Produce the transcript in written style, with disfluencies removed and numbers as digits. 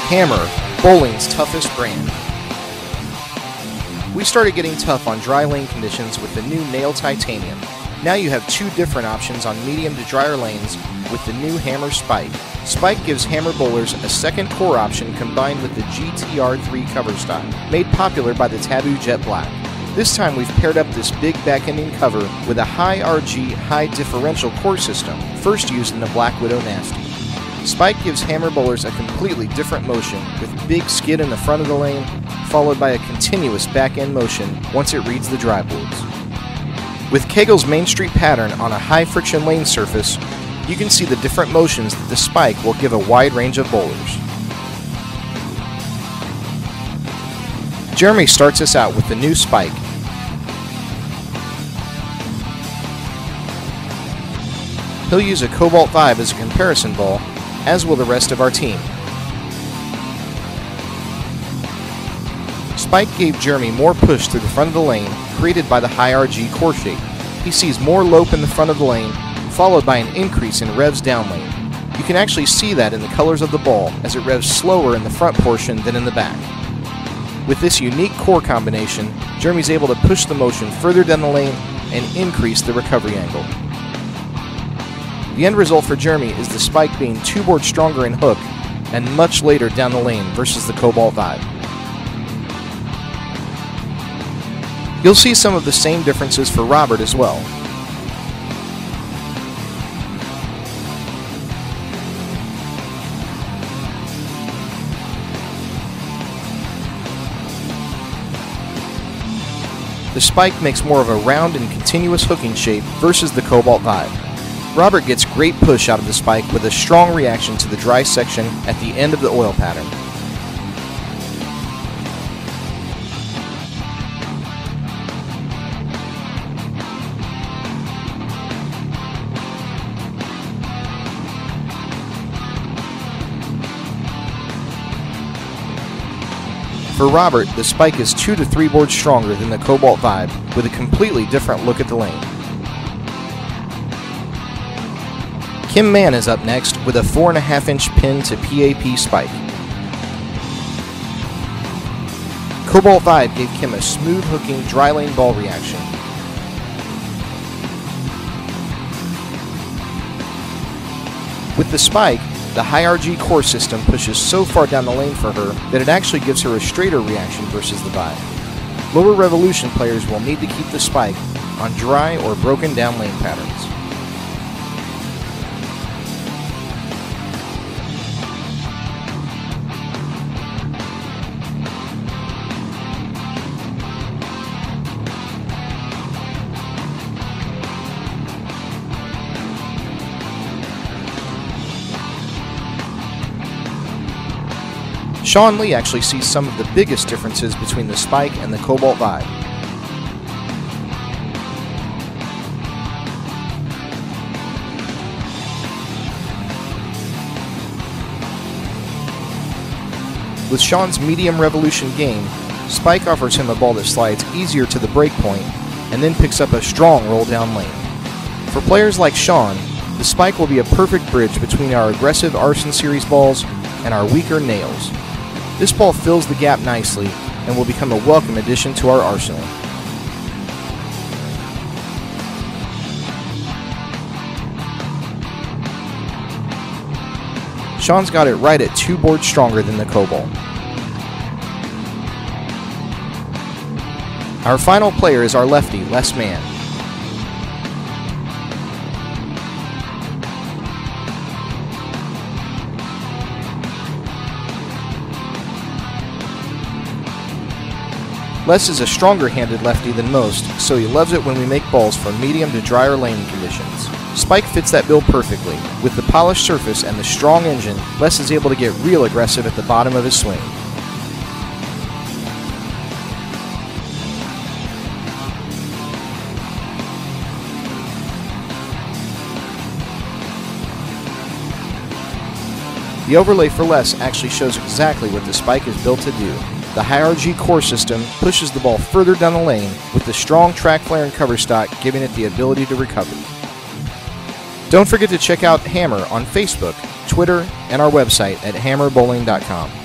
Hammer, bowling's toughest brand. We started getting tough on dry lane conditions with the new Nail Titanium. Now you have two different options on medium to drier lanes with the new Hammer Spike. Spike gives Hammer bowlers a second core option combined with the GTRIII Coverstock, made popular by the Taboo Jet Black. This time we've paired up this big back-ending cover with a high RG, high differential core system, first used in the Black Widow Nasty. Spike gives Hammer bowlers a completely different motion, with big skid in the front of the lane, followed by a continuous back-end motion once it reads the dry boards. With Kegel's Main Street pattern on a high-friction lane surface, you can see the different motions that the Spike will give a wide range of bowlers. Jeremy starts us out with the new Spike. He'll use a Cobalt Vibe as a comparison ball, as will the rest of our team. Spike gave Jeremy more push through the front of the lane, created by the high RG core shape. He sees more lope in the front of the lane, followed by an increase in revs down lane. You can actually see that in the colors of the ball, as it revs slower in the front portion than in the back. With this unique core combination, Jeremy's able to push the motion further down the lane and increase the recovery angle. The end result for Jeremy is the Spike being 2 boards stronger in hook and much later down the lane versus the Cobalt Vibe. You'll see some of the same differences for Robert as well. The Spike makes more of a round and continuous hooking shape versus the Cobalt Vibe. Robert gets great push out of the Spike with a strong reaction to the dry section at the end of the oil pattern. For Robert, the Spike is 2 to 3 boards stronger than the Cobalt Vibe, with a completely different look at the lane. Kim Mann is up next with a 4.5-inch pin to PAP Spike. Cobalt Vibe gave Kim a smooth hooking dry lane ball reaction. With the Spike, the high RG core system pushes so far down the lane for her that it actually gives her a straighter reaction versus the Vibe. Lower revolution players will need to keep the Spike on dry or broken down lane patterns. Sean Lee actually sees some of the biggest differences between the Spike and the Cobalt Vibe. With Sean's medium revolution game, Spike offers him a ball that slides easier to the break point and then picks up a strong roll down lane. For players like Sean, the Spike will be a perfect bridge between our aggressive Arson Series balls and our weaker Nails. This ball fills the gap nicely and will become a welcome addition to our arsenal. Sean's got it right at 2 boards stronger than the Cobalt. Our final player is our lefty, Les Mann. Les is a stronger-handed lefty than most, so he loves it when we make balls for medium to drier lane conditions. Spike fits that bill perfectly. With the polished surface and the strong engine, Les is able to get real aggressive at the bottom of his swing. The overlay for Les actually shows exactly what the Spike is built to do. The high RG core system pushes the ball further down the lane, with the strong track flare and cover stock giving it the ability to recover. Don't forget to check out Hammer on Facebook, Twitter, and our website at hammerbowling.com.